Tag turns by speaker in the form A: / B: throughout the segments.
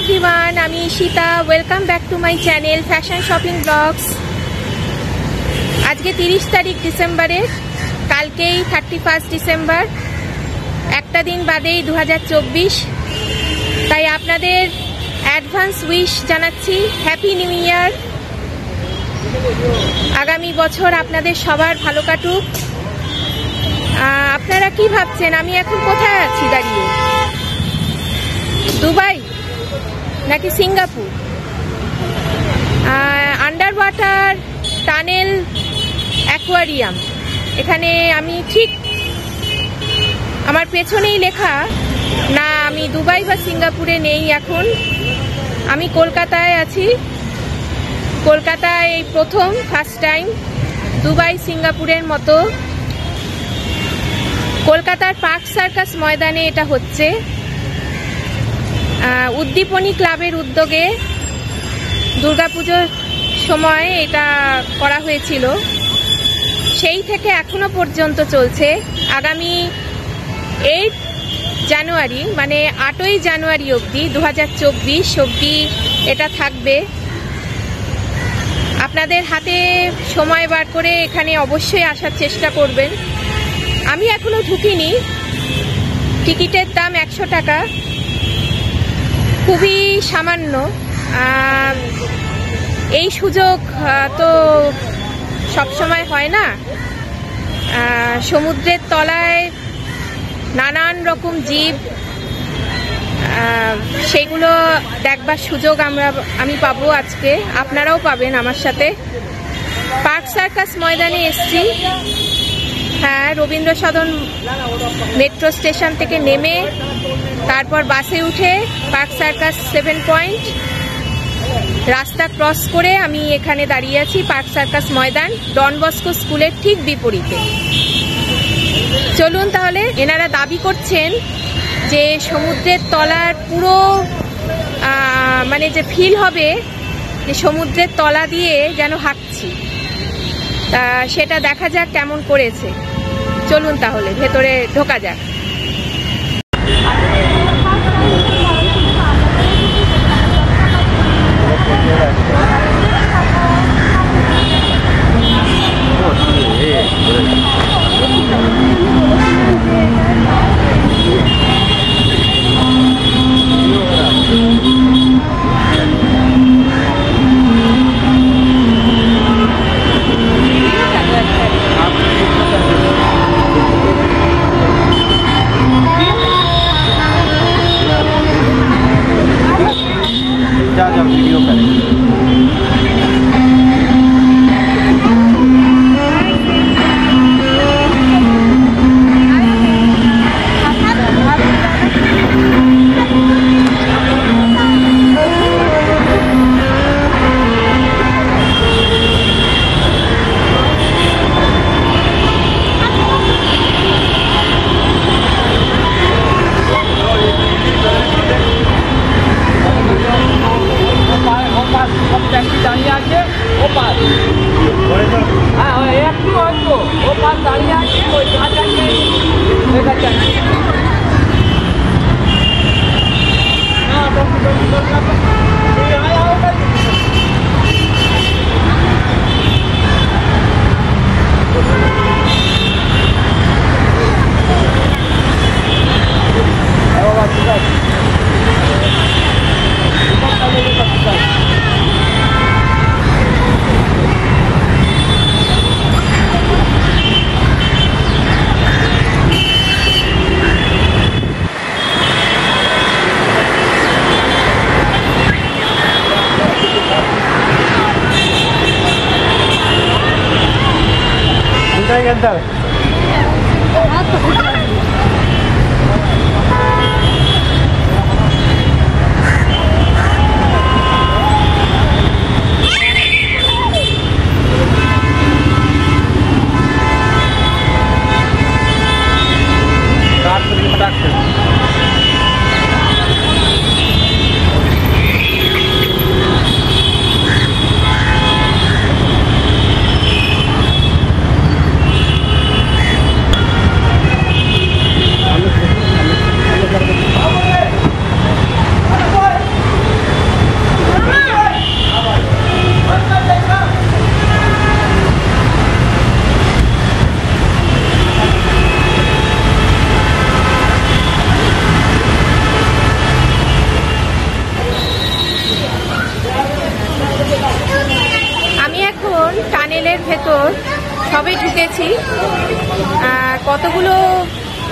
A: Everyone, আমি Ishita. Welcome back to my channel fashion shopping blogs. আজকে 30 তারিখ ডিসেম্বরের, কালকেই 31 ডিসেম্বর, একটা দিন বাদেই 2024। তাই আপনাদের অ্যাডভান্স উইশ জানাচ্ছি, হ্যাপি নিউ ইয়ার। আগামী বছর আপনাদের সবার ভালো কাটুক। আপনারা কি ভাবছেন আমি এখন কোথায় আছি দাঁড়িয়ে? দুবাই নাকি Singapore? Under water tunnel aquarium, এখানে আমি ঠিক আমার পেছনেই লেখা না, আমি দুবাই বা সিঙ্গাপুরে নেই এখন, আমি কলকাতায় আছি। কলকাতায় এই প্রথম, ফার্স্ট টাইম দুবাই সিঙ্গাপুরের মতো কলকাতার পার্ক সার্কাস ময়দানে এটা হচ্ছে। উদ্দীপনী ক্লাবের উদ্যোগে দুর্গাপুজোর সময় এটা করা হয়েছিল, সেই থেকে এখনো পর্যন্ত চলছে। আগামী 8 জানুয়ারি মানে 8ই জানুয়ারি অবধি 2024 অবধি এটা থাকবে। আপনাদের হাতে সময় বার করে এখানে অবশ্যই আসার চেষ্টা করবেন। আমি এখনো ঢুকিনি, টিকিটের দাম 100 টাকা, খুবই সামান্য। এই সুযোগ তো সবসময় হয় না। সমুদ্রের তলায় নানান রকম জীব, সেগুলো দেখবার সুযোগ আমি পাবো আজকে, আপনারাও পাবেন আমার সাথে। পার্ক সার্কাস ময়দানে এসছি। হ্যাঁ, রবীন্দ্র সদন মেট্রো স্টেশন থেকে নেমে তারপর বাসে উঠে পার্ক সার্কাস 7 পয়েন্ট রাস্তা ক্রস করে আমি এখানে দাঁড়িয়ে আছি। পার্ক সার্কাস ময়দান ডন বস্কো স্কুলের ঠিক বিপরীতে। চলুন তাহলে। এনারা দাবি করছেন যে সমুদ্রের তলার পুরো মানে যে ফিল হবে যে সমুদ্রের তলা দিয়ে যেন হাঁটছি, তা সেটা দেখা যাক কেমন করেছে। চলুন তাহলে ভেতরে ঢোকা যাক।
B: वीडियो करें। अंदर
A: ভেতর সবে ঢুকেছি। কতগুলো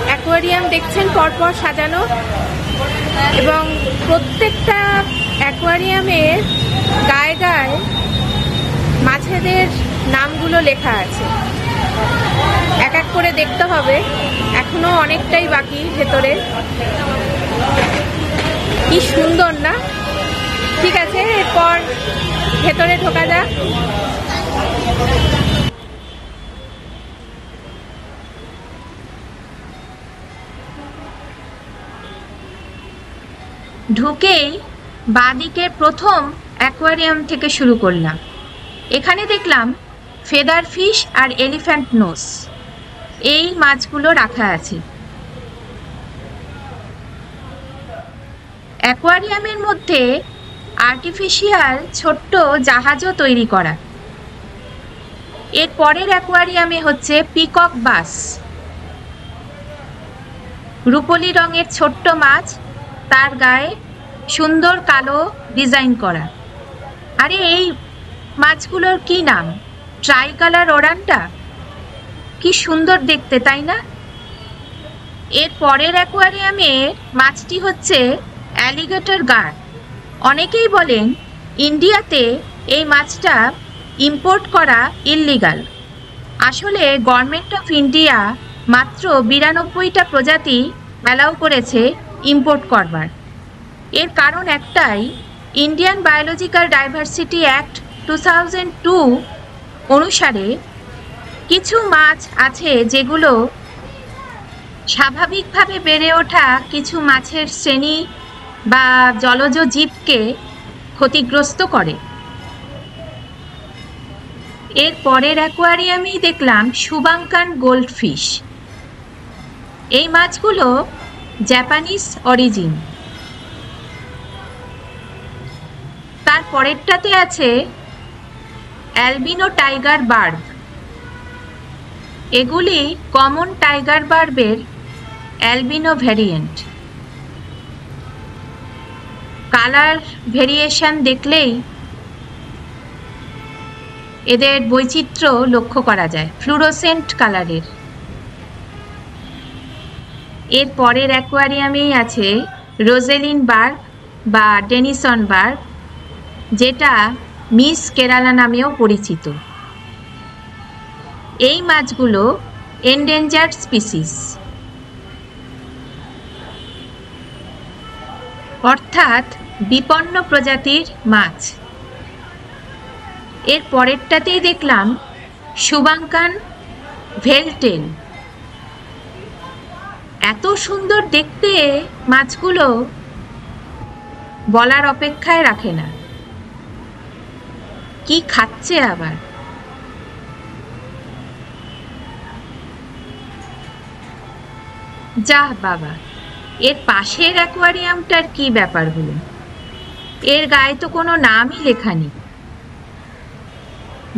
A: অ্যাকোয়ারিয়াম দেখছেন পরপর সাজানো, এবং প্রত্যেকটা অ্যাকোয়ারিয়ামের গায়ে গায়ে মাছেদের নামগুলো লেখা আছে। এক এক করে দেখতে হবে, এখনো অনেকটাই বাকি ভেতরে। কি সুন্দর না? ঠিক আছে, এরপর ভেতরে ঢোকা যাক। ঢুকেই বাঁদিকের প্রথম অ্যাকোয়ারিয়াম থেকে শুরু করলাম। এখানে দেখলাম ফেদার ফিশ আর এলিফ্যান্ট নোজ, এই মাছগুলো রাখা আছে। অ্যাকোয়ারিয়ামের মধ্যে আর্টিফিশিয়াল ছোট্ট জাহাজও তৈরি করা। এর পরের অ্যাকোয়ারিয়ামে হচ্ছে পিকক বাস, রূপলি রঙের ছোট্ট মাছ, তার গায়ে সুন্দর কালো ডিজাইন করা। আরে এই মাছগুলোর কি নাম? ট্রাই কালার ওরান্ডা, কি সুন্দর দেখতে, তাই না? এর পরের অ্যাকোয়ারিয়ামে মাছটি হচ্ছে অ্যালিগেটর গার। অনেকেই বলেন ইন্ডিয়াতে এই মাছটা ইম্পোর্ট করা ইললিগাল। আসলে গভর্নমেন্ট অফ ইন্ডিয়া মাত্র 92টা প্রজাতি অ্যালাউ করেছে ইম্পোর্ট করবার। এর কারণ একটাই, ইন্ডিয়ান বায়োলজিক্যাল ডাইভার্সিটি অ্যাক্ট 2002 অনুসারে কিছু মাছ আছে যেগুলো স্বাভাবিকভাবে বেড়ে ওঠা কিছু মাছের শ্রেণী বা জলজ জীবকে ক্ষতিগ্রস্ত করে। এর পরের অ্যাকোয়ারিয়ামেই দেখলাম শুভাঙ্কান গোল্ডফিশ। এই মাছগুলো জাপানিজ অরিজিন। তার পরেরটাতে আছে অ্যালবিনো টাইগার বার্ব। এগুলি কমন টাইগার বার্বের অ্যালবিনো ভ্যারিয়েন্ট। কালার ভেরিয়েশন দেখলেই এদের বৈচিত্র্য লক্ষ্য করা যায়, ফ্লুরোসেন্ট কালারের। এর পরের অ্যাকোয়ারিয়ামেই আছে রোজেলিন বার্ব বা ডেনিসন বার্ব, যেটা মিস কেরালা নামেও পরিচিত। এই মাছগুলো এন্ডেঞ্জার্ড স্পিসিস, অর্থাৎ বিপন্ন প্রজাতির মাছ। এর পরেরটাতেই দেখলাম শুভাঙ্কান ভেলটেল। এত সুন্দর দেখতে মাছগুলো বলার অপেক্ষায় রাখে না। কি খাচ্ছে আবার! যাহ বাবা, এর পাশের অ্যাকোয়ারিয়ামটার কি ব্যাপার হলো? এর গায়ে তো কোনো নামই লেখা নেই,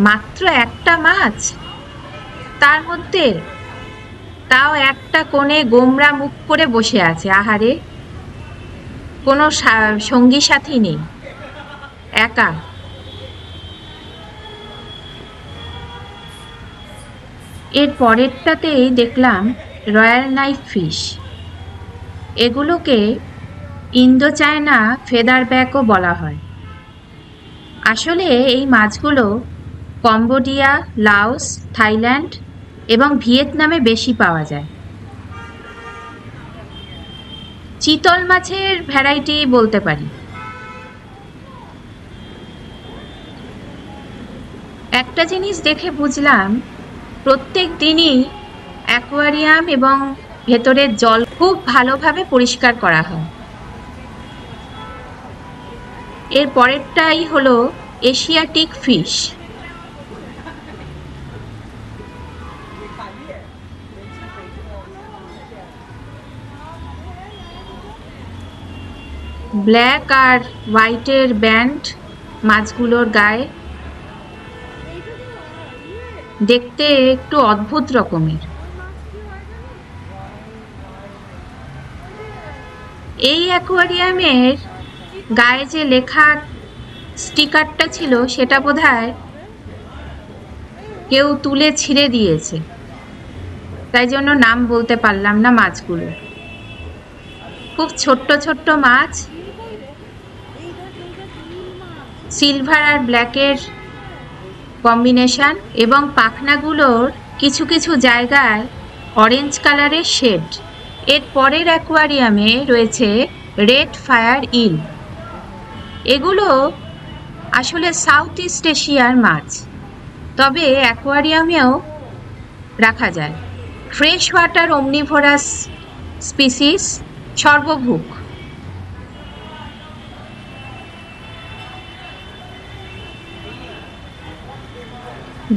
A: মাত্র একটা মাছ, তার মধ্যে তাও একটা কোণে গোমরা মুখ করে বসে আছে। আহারে, কোনো সঙ্গী সাথী নেই, একা। এর পরেরটাতেই দেখলাম রয়্যাল নাইফ ফিশ। এগুলোকে ইন্দো চায়না ফেদার ব্যাকও বলা হয়। আসলে এই মাছগুলো কম্বোডিয়া, লাওস, থাইল্যান্ড এবং ভিয়েতনামে বেশি পাওয়া যায়। চিতল মাছের ভ্যারাইটি বলতে পারি। একটা জিনিস দেখে বুঝলাম, প্রত্যেক দিনই অ্যাকোয়ারিয়াম এবং ভেতরের জল খুব ভালোভাবে পরিষ্কার করা হয়। এর পরেরটাই হলো এশিয়াটিক ফিশ। ব্ল্যাক আর হোয়াইটের ব্যান্ড মাছগুলোর গায়ে, দেখতে একটু অদ্ভুত রকমের। এই অ্যাকোয়ারিয়ামের গায়ে যে লেখা স্টিকারটা ছিল সেটা বোধহয় কেউ তুলে ছিঁড়ে দিয়েছে, তাই জন্য নাম বলতে পারলাম না মাছগুলো। খুব ছোট্ট ছোট্ট মাছ, সিলভার আর ব্ল্যাকের কম্বিনেশন, এবং পাখনাগুলোর কিছু কিছু জায়গায় অরেঞ্জ কালারের শেড। এর পরের অ্যাকোয়ারিয়ামে রয়েছে রেড ফায়ার ইল। এগুলো আসলে সাউথ ইস্ট এশিয়ার মাছ, তবে অ্যাকোয়ারিয়ামেও রাখা যায়। ফ্রেশ ওয়াটার ওমনিভোরাস স্পিসিস, সর্বভুক।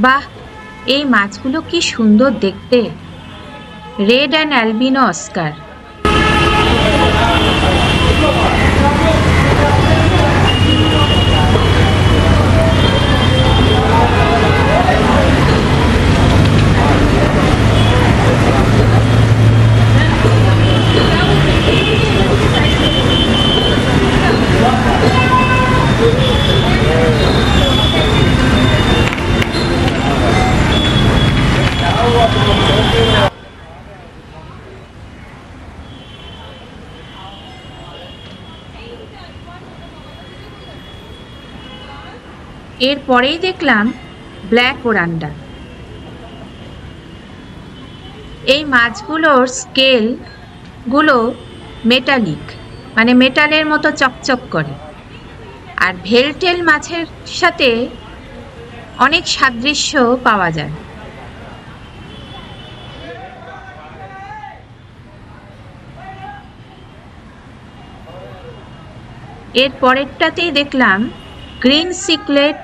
A: বাহ, এই মাছগুলো কি সুন্দর দেখতে! Red and albino oscar. এরপরেই দেখলাম ব্ল্যাক ওরান্ডা। এই মাছগুলোর স্কেল গুলো মেটালিক, মানে মেটালের মতো চকচক করে, আর ভেলটেল মাছের সাথে অনেক সাদৃশ্য পাওয়া যায়। এর পরেরটাতেই দেখলাম গ্রিন সিকলেট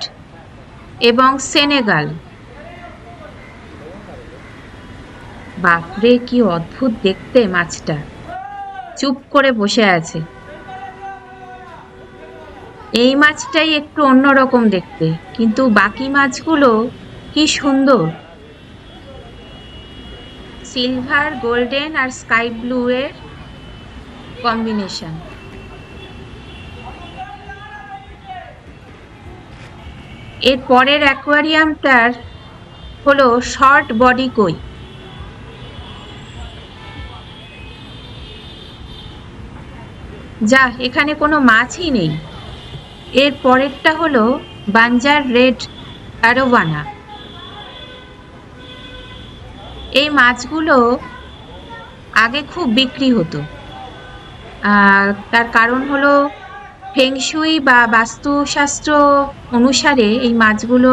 A: এবং সেনেগাল। বাপরে, কি অদ্ভুত দেখতে মাছটা, চুপ করে বসে আছে। এই মাছটাই একটু অন্যরকম দেখতে, কিন্তু বাকি মাছগুলো কি সুন্দর। সিলভার, গোল্ডেন আর স্কাই ব্লু এর কম্বিনেশন। এর পরের অ্যাকোয়ারিয়ামটার হলো শর্ট বডি কই। যা, এখানে কোনো মাছই নেই। এর পরেরটা হলো বাঞ্জার রেড অ্যারোভানা। এই মাছগুলো আগে খুব বিক্রি হতো, তার কারণ হলো ফেংশুই বা বাস্তুশাস্ত্র অনুসারে এই মাছগুলো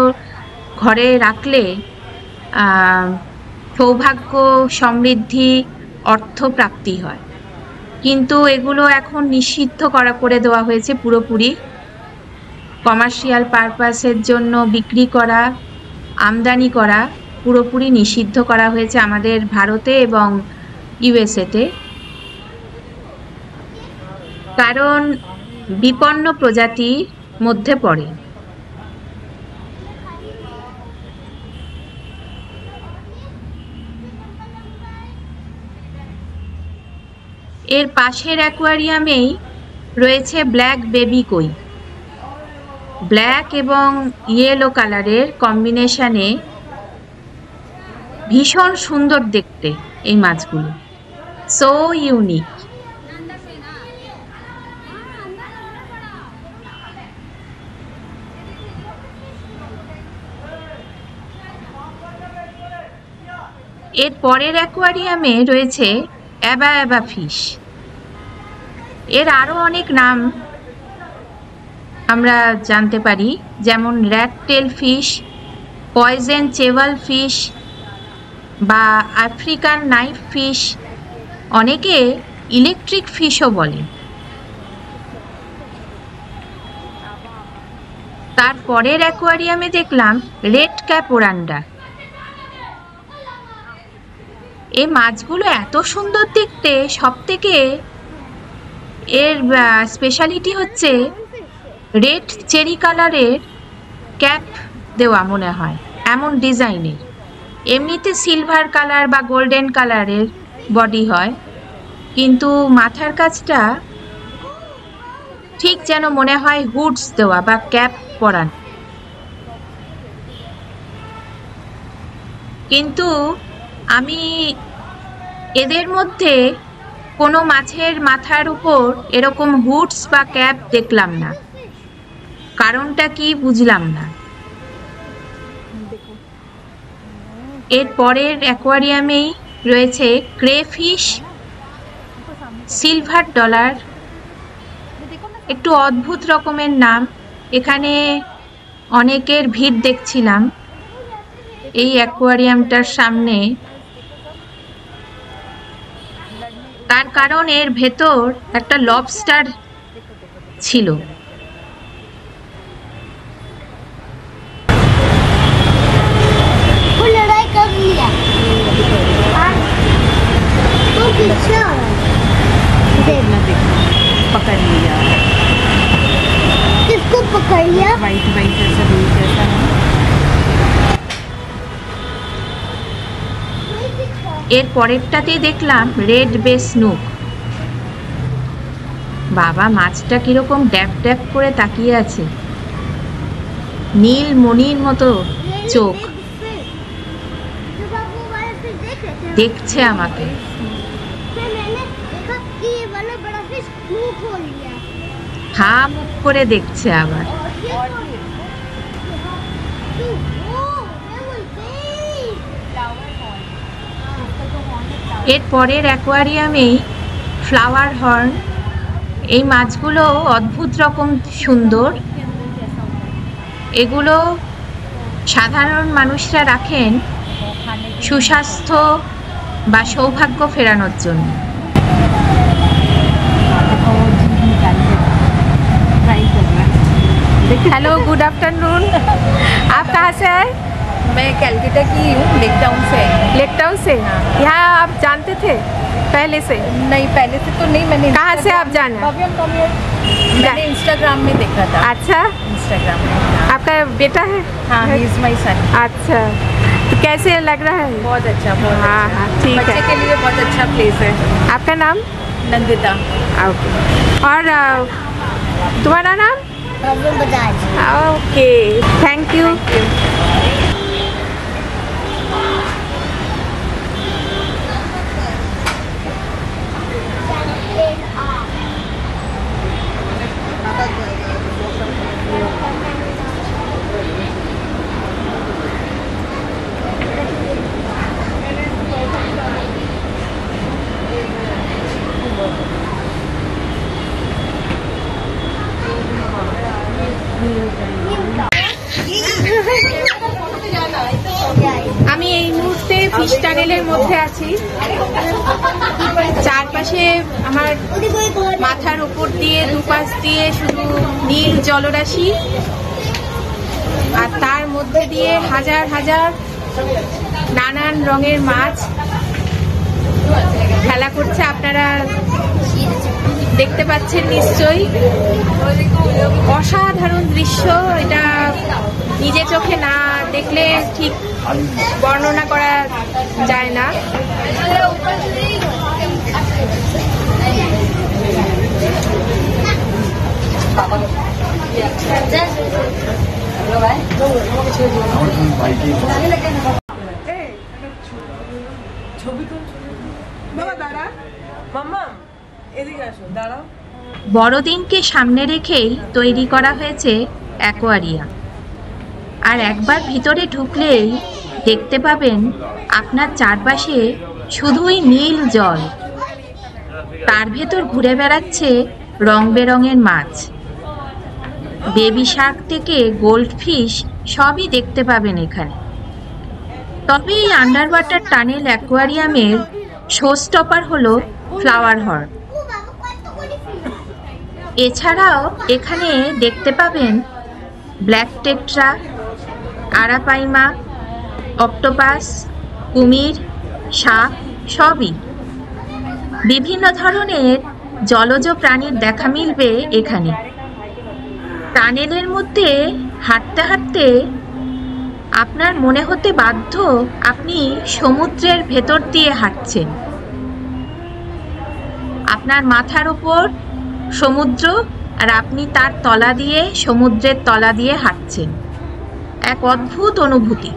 A: ঘরে রাখলে সৌভাগ্য, সমৃদ্ধি, অর্থপ্রাপ্তি হয়। কিন্তু এগুলো এখন নিষিদ্ধ করে দেওয়া হয়েছে পুরোপুরি। কমার্শিয়াল পারপাসের জন্য বিক্রি করা, আমদানি করা পুরোপুরি নিষিদ্ধ করা হয়েছে আমাদের ভারতে এবং ইউএসএতে, কারণ বিপন্ন প্রজাতির মধ্যে পড়ে। এর পাশের অ্যাকোয়ারিয়ামেই রয়েছে ব্ল্যাক বেবি কই। ব্ল্যাক এবং ইয়েলো কালারের কম্বিনেশনে ভীষণ সুন্দর দেখতে এই মাছগুলো, সো ইউনিক। এর পরের অ্যাকোয়ারিয়ামে রয়েছে অ্যাবা অ্যাবা ফিশ। এর আরো অনেক নাম আমরা জানতে পারি, যেমন র্যাট টেল ফিশ, পয়জেন চেভাল ফিশ বা আফ্রিকান নাইফ ফিশ, অনেকে ইলেকট্রিক ফিশও বলে। তারপরের অ্যাকোয়ারিয়ামে দেখলাম রেড ক্যাপ ওরান্ডা। এই মাছগুলো এত সুন্দর দেখতে, সব থেকে এর স্পেশালিটি হচ্ছে রেড চেরি কালারের ক্যাপ দেওয়া মনে হয়, এমন ডিজাইনের। এমনিতে সিলভার কালার বা গোল্ডেন কালারের বডি হয়, কিন্তু মাথার কাছটা ঠিক যেন মনে হয় হুডস দেওয়া বা ক্যাপ পরান। কিন্তু আমি এদের মধ্যে কোনো মাছের মাথার উপর এরকম হুডস বা ক্যাপ দেখলাম না। কারণটা কি বুঝলাম না। এর পরের অ্যাকোয়ারিয়ামেই রয়েছে ক্রেফিশ, সিলভার ডলার, একটু অদ্ভুত রকমের নাম। এখানে অনেকের ভিড় দেখছিলাম এই অ্যাকোয়ারিয়ামটার সামনে। তার কারণ এর ভেতর একটা লবস্টার ছিল।
B: पकड़ लिया।
C: किसको पकड़ लिया?
B: वाइट वाइट ऐसा दूर जैसा है।
A: এর পরেরটাতেই দেখলাম রেড বেস স্নুক। বাবা, মাছটা কিরকম ড্যাপ ড্যাপ করে তাকিয়ে আছে, নীল মণির মতো চোখ, দেখছে আমাকে। হা মুখ করে দেখছে আবার। এর পরের অ্যাকোয়ারিয়ামেই ফ্লাওয়ার হর্ন। এই মাছগুলো অদ্ভুত রকম সুন্দর। এগুলো সাধারণ মানুষরা রাখেন সুস্বাস্থ্য বা সৌভাগ্য ফেরানোর জন্য। Hello, good afternoon. आप कहाँ से आए?
B: मैं कैलकाटा की हूँ, लेक टाउन से।
A: लेक टाउन से? यहाँ आप जानते थे पहले से?
B: नहीं, पहले से तो नहीं। मैंने
A: कहाँ से आप जाना?
B: मैंने इंस्टाग्राम में देखा था।
A: अच्छा,
B: इंस्टाग्राम में।
A: आपका बेटा है?
B: हाँ, ही इज माय सन।
A: अच्छा, तो कैसे लग रहा है?
B: बहुत अच्छा, बहुत
A: हाँ
B: अच्छा।
A: हाँ, ठीक है।
B: बच्चे के लिए बहुत अच्छा प्लेस है।
A: आपका नाम?
B: नंदिता।
A: ओके। और तुम्हारा नाम?
C: बजाज।
A: Okay, thank you. আমি এই মুহূর্তে ফিশ টানেলের মধ্যে আছি। চারপাশে আমার মাথার উপর দিয়ে দুপাশ দিয়ে শুধু নীল জলরাশি, আর তার মধ্যে দিয়ে হাজার হাজার নানান রঙের মাছ খেলা করছে। আপনারা দেখতে পাচ্ছেন নিশ্চয়ই। অসাধারণ দৃশ্য এটা। নিজে চোখে না দেখলে ঠিক বর্ণনা করা যায় না। বড়দিনকে সামনে রেখেই তৈরি করা হয়েছে অ্যাকোয়ারিয়াম। আর একবার ভিতরে ঢুকলেই দেখতে পাবেন আপনার চারপাশে শুধুই নীল জল, তার ভেতর ঘুরে বেড়াচ্ছে রং বেরঙের মাছ। বেবি শার্ক থেকে গোল্ড ফিশ সবই দেখতে পাবেন এখানে। তবে এই আন্ডার ওয়াটার টানেল অ্যাকোয়ারিয়ামের শো স্টপার হলো ফ্লাওয়ার হর্ন। এছাড়াও এখানে দেখতে পাবেন ব্ল্যাক টেট্রা, আরাপাইমা, অক্টোপাস, কুমির, সাপ সবই। বিভিন্ন ধরনের জলজ প্রাণীর দেখা মিলবে এখানে। টানেলের মধ্যে হাঁটতে হাঁটতে আপনার মনে হতে বাধ্য আপনি সমুদ্রের ভেতর দিয়ে হাঁটছেন। আপনার মাথার উপর সমুদ্র আর আপনি তার তলা দিয়ে, সমুদ্রের তলা দিয়ে হাঁটছেন। এক অদ্ভুত অনুভূতি।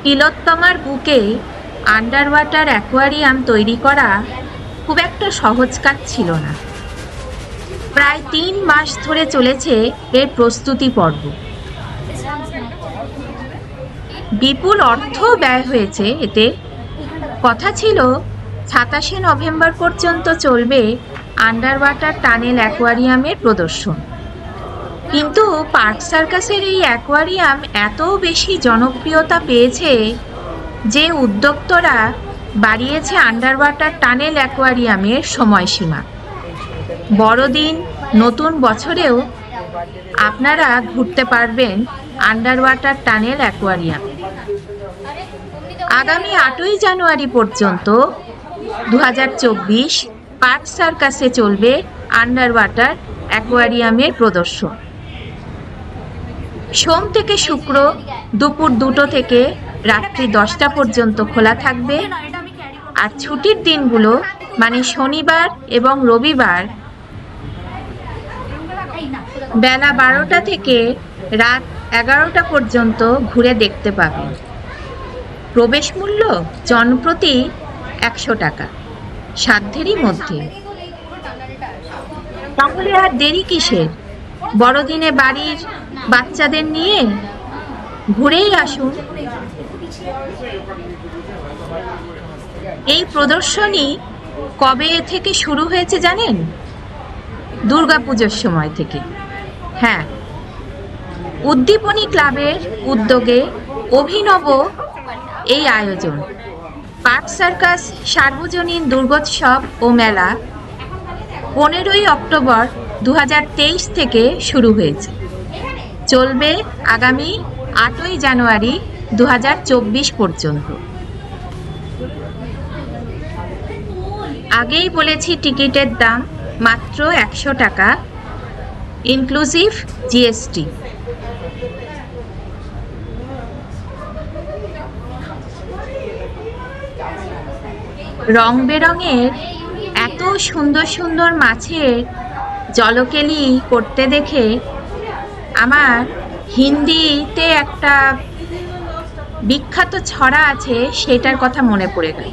A: তিলোত্তমার বুকে আন্ডার ওয়াটার অ্যাকোয়ারিয়াম তৈরি করা খুব একটা সহজ কাজ ছিল না। প্রায় 3 মাস ধরে চলেছে এর প্রস্তুতি পর্ব। বিপুল অর্থ ব্যয় হয়েছে এতে। কথা ছিল 27শে নভেম্বর পর্যন্ত চলবে আন্ডার ওয়াটার টানেল অ্যাকোয়ারিয়ামের প্রদর্শন। কিন্তু পার্ক সার্কাসের এই অ্যাকোয়ারিয়াম এত বেশি জনপ্রিয়তা পেয়েছে যে উদ্যোক্তারা বাড়িয়েছে আন্ডার ওয়াটার টানেল অ্যাকোয়ারিয়ামের সময়সীমা। বড়দিন, নতুন বছরেও আপনারা ঘুরতে পারবেন আন্ডার ওয়াটার টানেল অ্যাকোয়ারিয়াম। আগামী 8ই জানুয়ারি পর্যন্ত 2024 পার্ক সার্কাসে চলবে আন্ডার ওয়াটার অ্যাকোয়ারিয়ামের প্রদর্শন। সোম থেকে শুক্র দুপুর 2টো থেকে রাত্রি 10টা পর্যন্ত খোলা থাকবে। আর ছুটির দিনগুলো মানে শনিবার এবং রবিবার বেলা 12টা থেকে রাত 11টা পর্যন্ত ঘুরে দেখতে পাবেন। প্রবেশ মূল্য জনপ্রতি 100 টাকা, সাধ্যেরই মধ্যে। তাহলে আর দেরি কিসের? বড়দিনে বাড়ির বাচ্চাদের নিয়ে ঘুরেই আসুন। এই প্রদর্শনী কবে থেকে শুরু হয়েছে জানেন? দুর্গাপুজোর সময় থেকে। হ্যাঁ, উদ্দীপনী ক্লাবের উদ্যোগে অভিনব এই আয়োজন। পার্ক সার্কাস সার্বজনীন দুর্গোৎসব ও মেলা 15ই অক্টোবর 2023 থেকে শুরু হয়েছে। চলবে আগামী 8ই জানুয়ারি 2024 পর্যন্ত। আগেই বলেছি টিকিটের দাম মাত্র 100 টাকা, ইনক্লুসিভ জিএসটি। রং বেরঙের এত সুন্দর সুন্দর মাছের জলকেলি করতে দেখে আমার হিন্দিতে একটা বিখ্যাত ছড়া আছে, সেটার কথা মনে পড়ে গেল।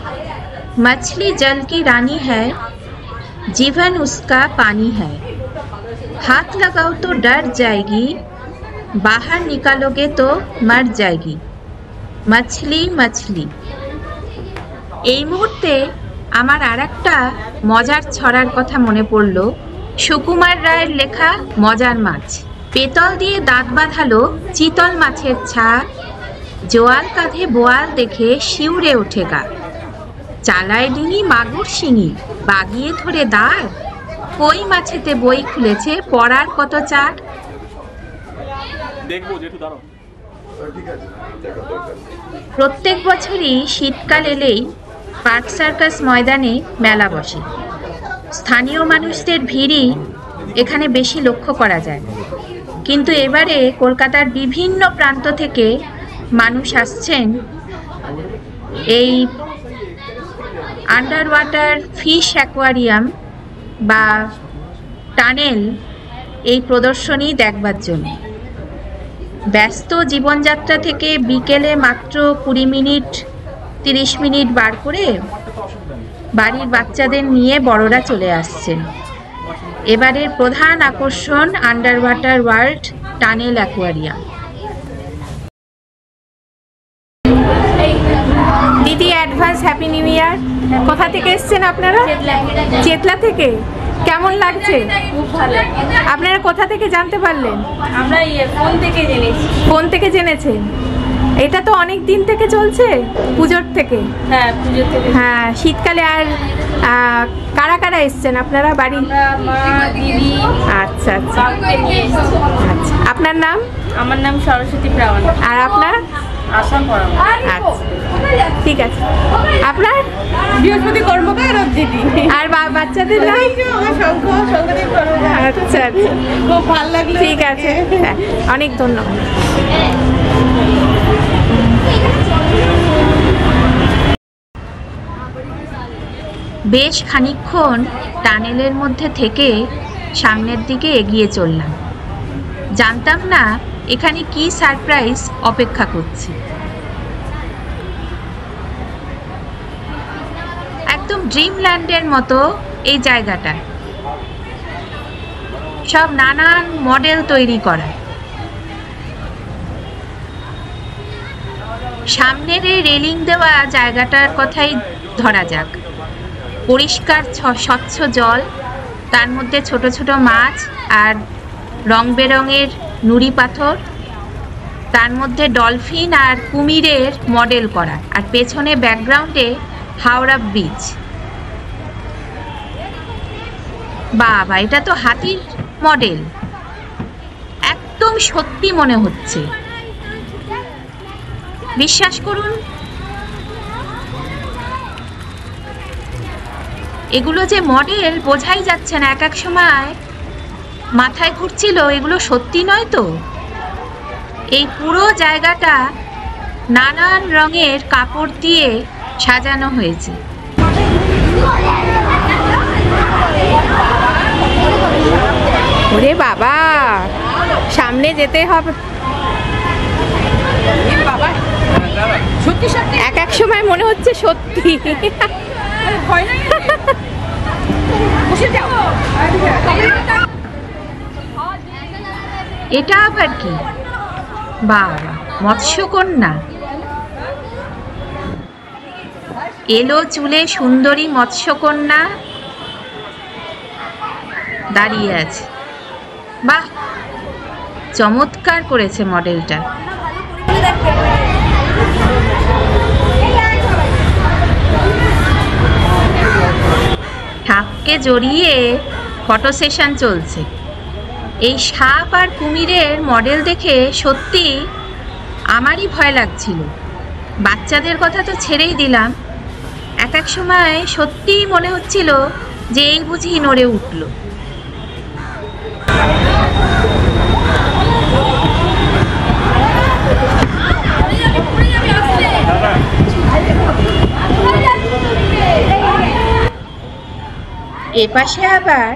A: मछली जल की रानी है, जीवन उसका पानी है, हाथ लगाओ तो डर जाएगी, बाहर निकालोगे तो मर जाएगी, मछली मछली। এই মুহূর্তে আমার আরেকটা মজার ছড়ার কথা মনে পড়ল। সুকুমার রায়ের লেখা মজার মাছ। পেতল দিয়ে দাঁত বাঁধালো চিতল মাছের ছা, জোয়াল কাঁধে বোয়াল দেখে শিউরে ওঠে গা, চালায় ডিঙি মাগুর শিঙি, বাগিয়ে ধরে দাঁড়, কই মাছেতে বই খুলেছে পড়ার কত চাট। প্রত্যেক বছরই শীতকাল এলেই পার্ক সার্কাস ময়দানে মেলা বসে। স্থানীয় মানুষদের ভিড়ই এখানে বেশি লক্ষ্য করা যায়। কিন্তু এবারে কলকাতার বিভিন্ন প্রান্ত থেকে মানুষ আসছেন এই আন্ডার ওয়াটার ফিশ অ্যাকোয়ারিয়াম বা টানেল এই প্রদর্শনী দেখবার জন্য। ব্যস্ত জীবনযাত্রা থেকে বিকেলে মাত্র 20 মিনিট 30 মিনিট বার করে বাড়ির বাচ্চাদের নিয়ে বড়রা চলে আসছেন। এবারের প্রধান আকর্ষণ under water world tunnel aquarium. দিদি, অ্যাডভান্স হ্যাপি নিউ ইয়ার। কোথা থেকে এসেছেন আপনারা? চেতলা থেকে। কেমন লাগছে?
B: খুব ভালো।
A: আপনারা কোথা থেকে জানতে পারলেন?
B: আমরা ফোন থেকে জেনেছি।
A: ফোন থেকে জেনেছেন? এটা তো অনেক দিন থেকে চলছে, পুজোর থেকে।
B: হ্যাঁ, পুজোর থেকে।
A: হ্যাঁ, শীতকালে। আর কারা কারা এসছেন আপনারা বাড়ি?
B: মা, দিদি।
A: আচ্ছা আচ্ছা আচ্ছা। আপনার নাম?
B: আমার নাম সরস্বতী প্রামাণ।
A: আর আপনার?
B: আসাম পড়াবো।
A: আচ্ছা, ঠিক আছে। আপনার?
B: বৃহস্পতি কর্মকার দিদি।
A: আর বাচ্চাদের নাম? আচ্ছা আচ্ছা,
B: খুব ভালো লাগলো।
A: ঠিক আছে, অনেক ধন্যবাদ। বেশ খানিকক্ষণ টানেলের মধ্যে থেকে সামনের দিকে এগিয়ে চললাম। জানতাম না এখানে কি সারপ্রাইজ অপেক্ষা করছে। ড্রিমল্যান্ডের মতো এই জায়গাটা, সব নানান মডেল তৈরি করা। সামনের এই রেলিং দেওয়া জায়গাটার কথাই ধরা যাক। পরিষ্কার স্বচ্ছ জল, তার মধ্যে ছোট ছোট মাছ আর রং বেরঙের নুড়ি পাথর, তার মধ্যে ডলফিন আর কুমিরের মডেল করা, আর পেছনে ব্যাকগ্রাউন্ডে হাওড়া ব্রিজ। বাবা, এটা তো হাতির মডেল, একদম সত্যি মনে হচ্ছে। বিশ্বাস করুন, এগুলো যে মডেল বোঝাই যাচ্ছে না। এক এক সময় মাথায় ঘুরছিল এগুলো সত্যি নয় তো। এই পুরো জায়গাটা নানান রঙের কাপড় দিয়ে সাজানো হয়েছে। ওরে বাবা, সামনে যেতে হবে। সত্যি সত্যি এক এক সময় মনে হচ্ছে সত্যি। এটা আবার কি? বাবা, মৎস্যকন্যা। এলো চুলে সুন্দরী মৎস্যকন্যা দাঁড়িয়ে আছে। বাহ, চমৎকার করেছে মডেলটা। সাপকে জড়িয়ে ফটো সেশন চলছে। এই সাপ আর কুমিরের মডেল দেখে সত্যি আমারই ভয় লাগছিল। বাচ্চাদের কথা তো ছেড়েই দিলাম, এক এক সময় সত্যিই মনে হচ্ছিল যে এই বুঝি নড়ে উঠল। এপাশে আবার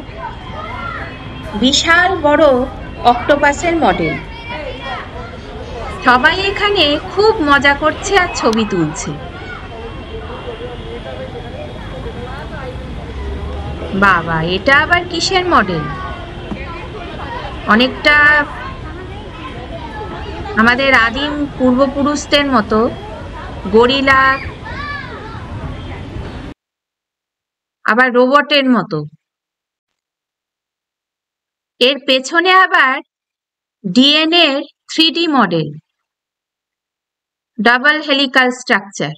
A: বিশাল বড় অক্টোপাসের মডেল। সবাই এখানে খুব মজা করছে আর ছবি তুলছে। বাবা, এটা আবার কিসের মডেল? অনেকটা আমাদের আদিম পূর্বপুরুষদের মতো, গরিলা আবার রোবটের মতো। এর পেছনে আবার DNA 3D model, double helical structure.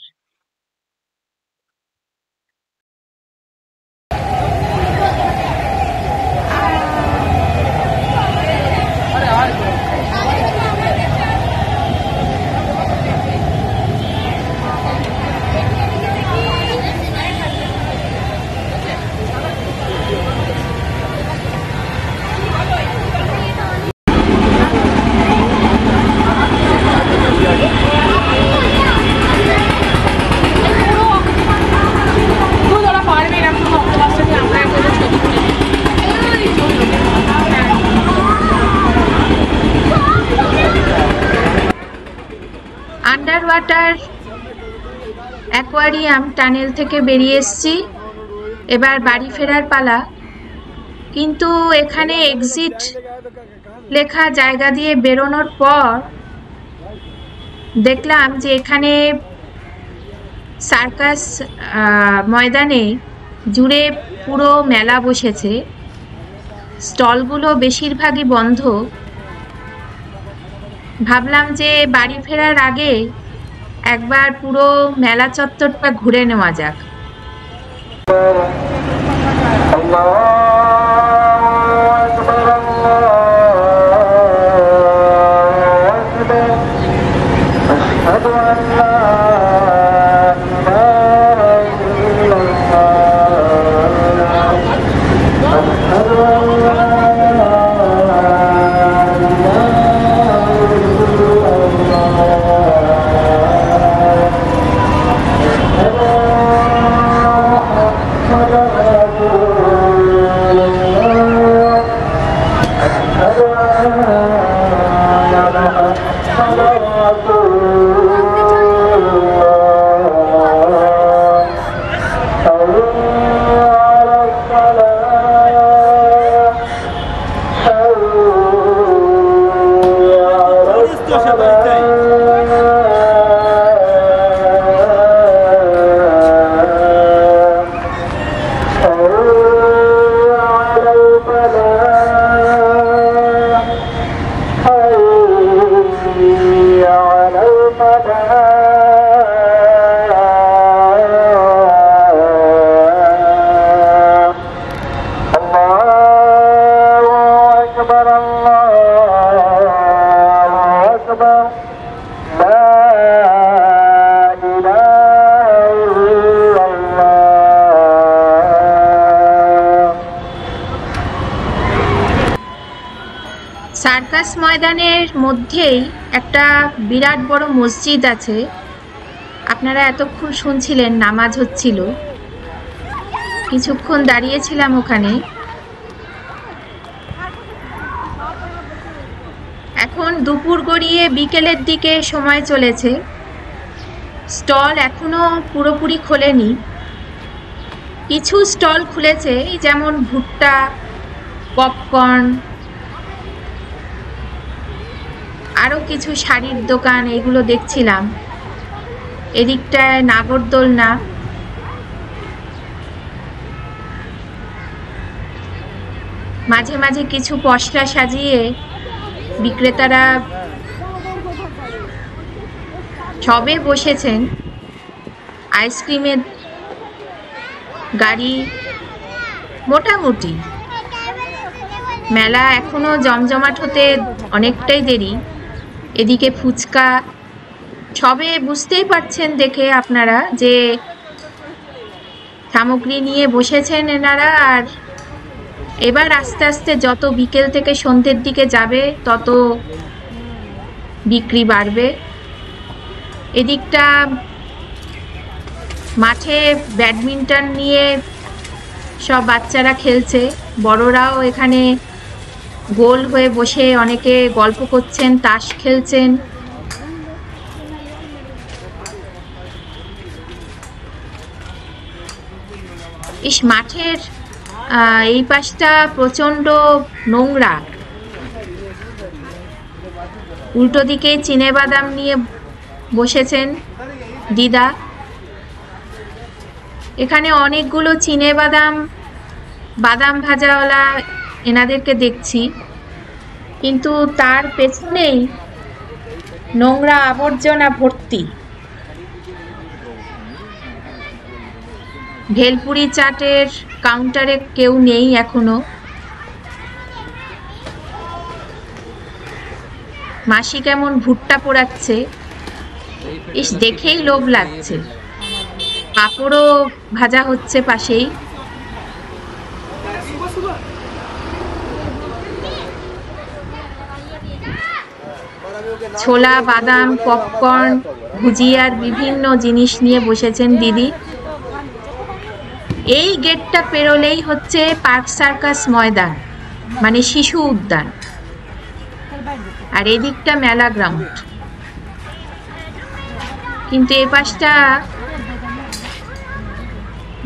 A: Under water aquarium tunnel থেকে বেরিয়ে এসেছি, এবার বাড়ি ফেরার পালা। কিন্তু এখানে এক্সিট লেখা জায়গা দিয়ে বেরোনোর পর দেখলাম যে এখানে সার্কাস ময়দানে জুড়ে পুরো মেলা বসেছে। স্টলগুলো বেশিরভাগই বন্ধ। ভাবলাম যে বাড়ি ফেরার আগে একবার পুরো মেলা চত্বরটা ঘুরে নেওয়া যাক। সার্কাস ময়দানের মধ্যেই একটা বিরাট বড় মসজিদ আছে। আপনারা এতক্ষণ শুনছিলেন নামাজ হচ্ছিল, কিছুক্ষণ দাঁড়িয়েছিলাম ওখানে। এখন দুপুর গড়িয়ে বিকেলের দিকে সময় চলেছে। স্টল এখনো পুরোপুরি খোলেনি, কিছু স্টল খুলেছে, যেমন ভুট্টা, পপকর্ন, আরও কিছু শাড়ির দোকান, এগুলো দেখছিলাম। এদিকটায় নাগরদোলনা, মাঝে মাঝে কিছু পসরা সাজিয়ে বিক্রেতারা সবে বসেছেন। আইসক্রিমের গাড়ি, মোটামুটি মেলা এখনো জমজমাট হতে অনেকটাই দেরি। এদিকে ফুচকা, সবে বুঝতেই পারছেন দেখে আপনারা যে সামগ্রী নিয়ে বসেছেন এনারা। আর এবার আস্তে আস্তে যত বিকেল থেকে সন্ধ্যের দিকে যাবে তত বিক্রি বাড়বে। এদিকটা মাঠে ব্যাডমিন্টন নিয়ে সব বাচ্চারা খেলছে, বড়রাও এখানে গোল হয়ে বসে অনেকে গল্প করছেন, তাস খেলছেন। ইস, মাঠের এই পাশটা প্রচণ্ড নোংরা। উল্টো দিকে চিনেবাদাম নিয়ে বসেছেন দিদা। এখানে অনেকগুলো চিনেবাদাম, বাদাম ভাজাওয়ালা এনাদেরকে দেখছি, কিন্তু তার পেছনেই নোংরা আবর্জনা ভর্তি। ভেলপুরি চাটের কাউন্টারে কেউ নেই এখনো। মাসি কেমন ভুট্টা পোড়াচ্ছে, ইস দেখেই লোভ লাগছে। পাঁপড়ও ভাজা হচ্ছে পাশেই। ছোলা, বাদাম, পপকর্ন, ভুজিয়ার বিভিন্ন জিনিস নিয়ে বসেছেন দিদি। এই গেটটা পেরোলেই হচ্ছে পার্ক সার্কাস ময়দান, মানে শিশু উদ্যান, আর এদিকটা মেলা গ্রাউন্ড। কিন্তু এ পাশটা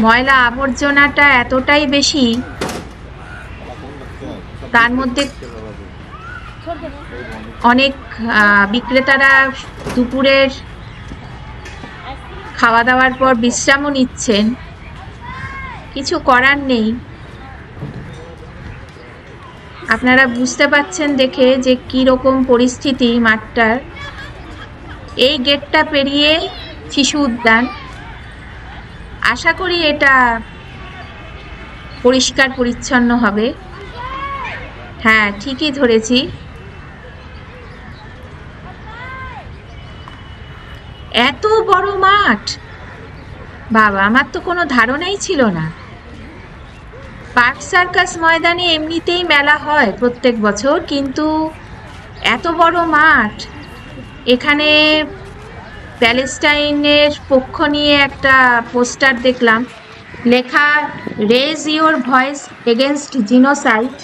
A: ময়লা আবর্জনাটা এতটাই বেশি, তার মধ্যে অনেক বিক্রেতারা দুপুরের খাওয়া দাওয়ার পর বিশ্রামও নিচ্ছেন। কিছু করার নেই, আপনারা বুঝতে পাচ্ছেন দেখে যে কি রকম পরিস্থিতি মাঠটার। এই গেটটা পেরিয়ে শিশু উদ্যান। আশা করি এটা পরিষ্কার পরিচ্ছন্ন হবে। হ্যাঁ, ঠিকই ধরেছি। এত বড় মাঠ, বাবা, আমার তো কোনো ধারণাই ছিল না। পার্ক সার্কাস ময়দানে এমনিতেই মেলা হয় প্রত্যেক বছর, কিন্তু এত বড় মাঠ। এখানে প্যালেস্টাইনের পক্ষ নিয়ে একটা পোস্টার দেখলাম, লেখা raise your voice against genocide,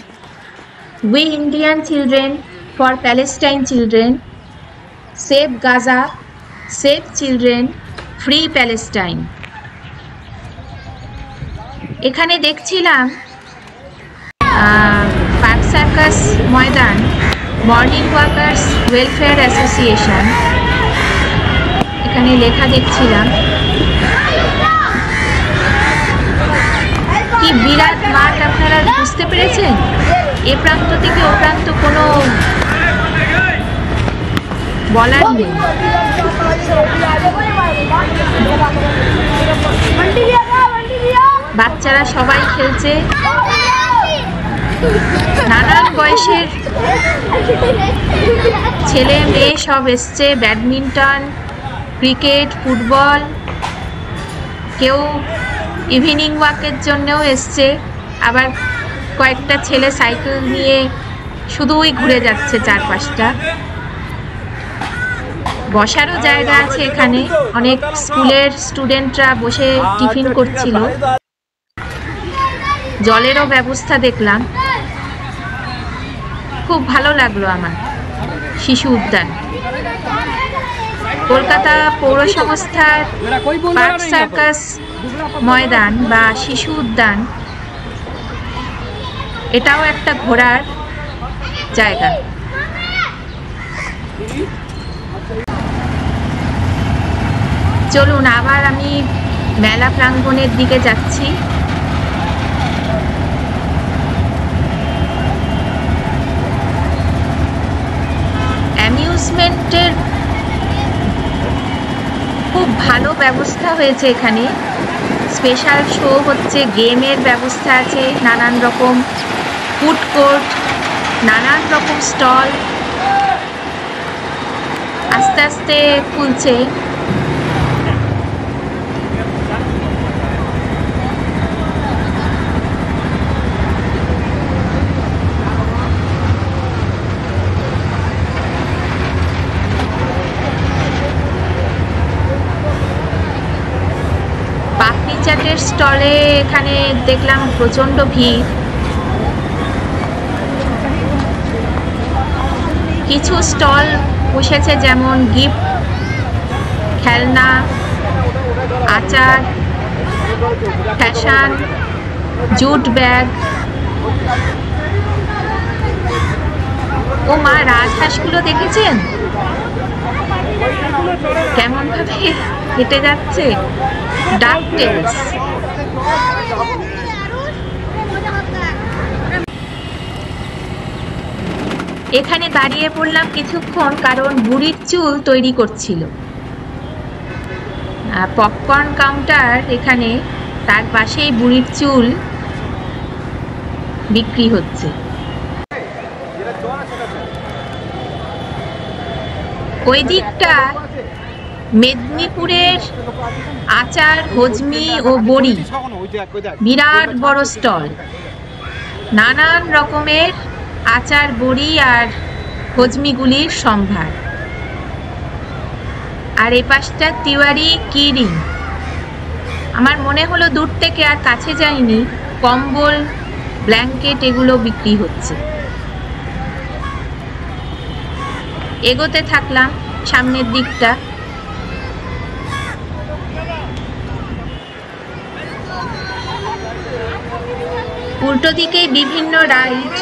A: we Indian children for Palestine children, save Gaza, save children, free Palestine. এখানে দেখছিলাম Park Circus Maidan morning walkers welfare association, এখানে লেখা দেখছিলাম। কি বিরাট মাঠ, আপনারা বুঝতে পেরেছেন? এ প্রান্ত থেকে ও প্রান্ত কোনো বলার নেই। বাচ্চারা সবাই খেলছে, নানান বয়সের ছেলে মেয়ে সব এসছে। ব্যাডমিন্টন, ক্রিকেট, ফুটবল, কেউ ইভিনিং ওয়াকের জন্যও এসছে। আবার কয়েকটা ছেলে সাইকেল নিয়ে শুধুই ঘুরে যাচ্ছে চারপাশটা। বসারও জায়গা আছে এখানে, অনেক স্কুলের স্টুডেন্টরা বসে টিফিন করছিল। জলেরও ব্যবস্থা দেখলাম, খুব ভালো লাগলো আমার। শিশু উদ্যান, কলকাতা পৌর সংস্থার পার্ক সার্কাস ময়দান বা শিশু উদ্যান, এটাও একটা ঘোরার জায়গা। চলুন আবার আমি মেলা প্রাঙ্গণের দিকে যাচ্ছি। অ্যামিউজমেন্টের খুব ভালো ব্যবস্থা হয়েছে এখানে। স্পেশাল শো হচ্ছে, গেমের ব্যবস্থা আছে, নানান রকম ফুড কোর্ট, নানান রকম স্টল আস্তে আস্তে খুলছে। চাটের স্টলে এখানে দেখলাম প্রচন্ড ভিড়। কিছু স্টল বসেছে, যেমন গিফট, খেলনা, আচার, ফ্যাশন, জুট ব্যাগ। ও মা, রাজহাঁসগুলো দেখেছেন কেমন ভাবে হেঁটে যাচ্ছে? ডাক টেলস। এখানে দাঁড়িয়ে পড়লাম কিছুক্ষণ, কারণ বুড়ির চুল তৈরি করছিল। পপকর্ন কাউন্টার এখানে, তার পাশেই বুড়ির চুল বিক্রি হচ্ছে। ওই দিকটা মেদিনীপুরের আচার, হজমি ও বড়ি, বিরাট বড় স্টল। নানান রকমের আচার, বড়ি আর হজমিগুলির সম্ভার। আর এ পাশটা তিওয়ারি কিরিং। আমার মনে হলো দূর থেকে, আর কাছে যাইনি, কম্বল, ব্ল্যাঙ্কেট এগুলো বিক্রি হচ্ছে। এগোতে থাকলাম সামনের দিকটা। উল্টো দিকে বিভিন্ন রাইড,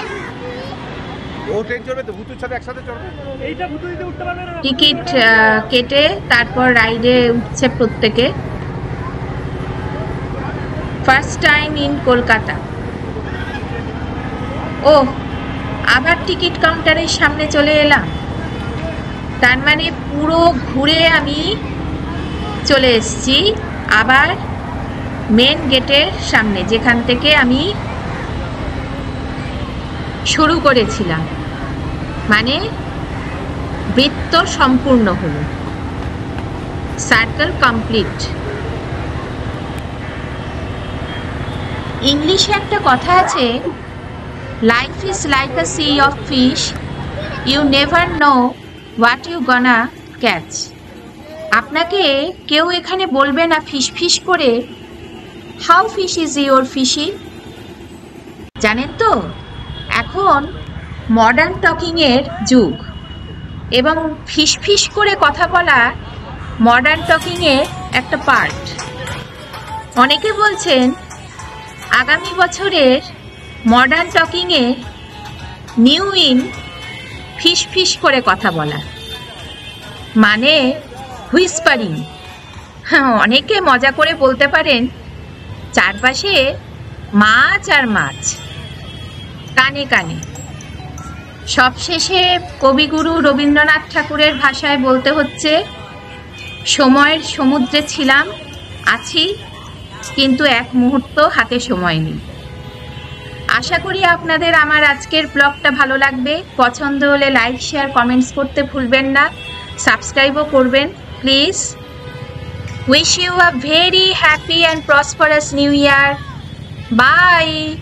A: টিকিট কেটে তারপর রাইডে উঠছে প্রত্যেকে। First time in Kolkata. ও, আবার টিকিট কাউন্টারের সামনে চলে এলাম। তার মানে পুরো ঘুরে আমি চলে এসেছি আবার মেন গেটের সামনে, যেখান থেকে আমি শুরু করেছিলাম। মানে বৃত্ত সম্পূর্ণ হলো, সার্কেল কমপ্লিট। ইংলিশে একটা কথা আছে, life is like a sea of fish, you never know what you gonna catch. আপনাকে কেউ এখানে বলবে না ফিশ ফিশ করে, how fish is your fishy. জানেন তো, এখন মডার্ন টকিংয়ের যুগ, এবং ফিশ ফিশ করে কথা বলা মডার্ন টকিংয়ের একটা পার্ট। অনেকে বলছেন আগামী বছরের মডার্ন টকিংয়ে নিউ ইন ফিশ ফিশ করে কথা বলা, মানে হুইসপারিং। অনেকে মজা করে বলতে পারেন চারপাশে মাছ আর মাছ, কানে কানে। সবশেষে কবিগুরু রবীন্দ্রনাথ ঠাকুরের ভাষায় বলতে হচ্ছে, সময়ের সমুদ্রে ছিলাম, আছি, কিন্তু এক মুহূর্ত হাতে সময় নেই। আশা করি আপনাদের আমার আজকের ব্লগটা ভালো লাগবে। পছন্দ হলে লাইক, শেয়ার, কমেন্টস করতে ভুলবেন না। সাবস্ক্রাইবও করবেন please. Wish you a very happy and prosperous new year. By.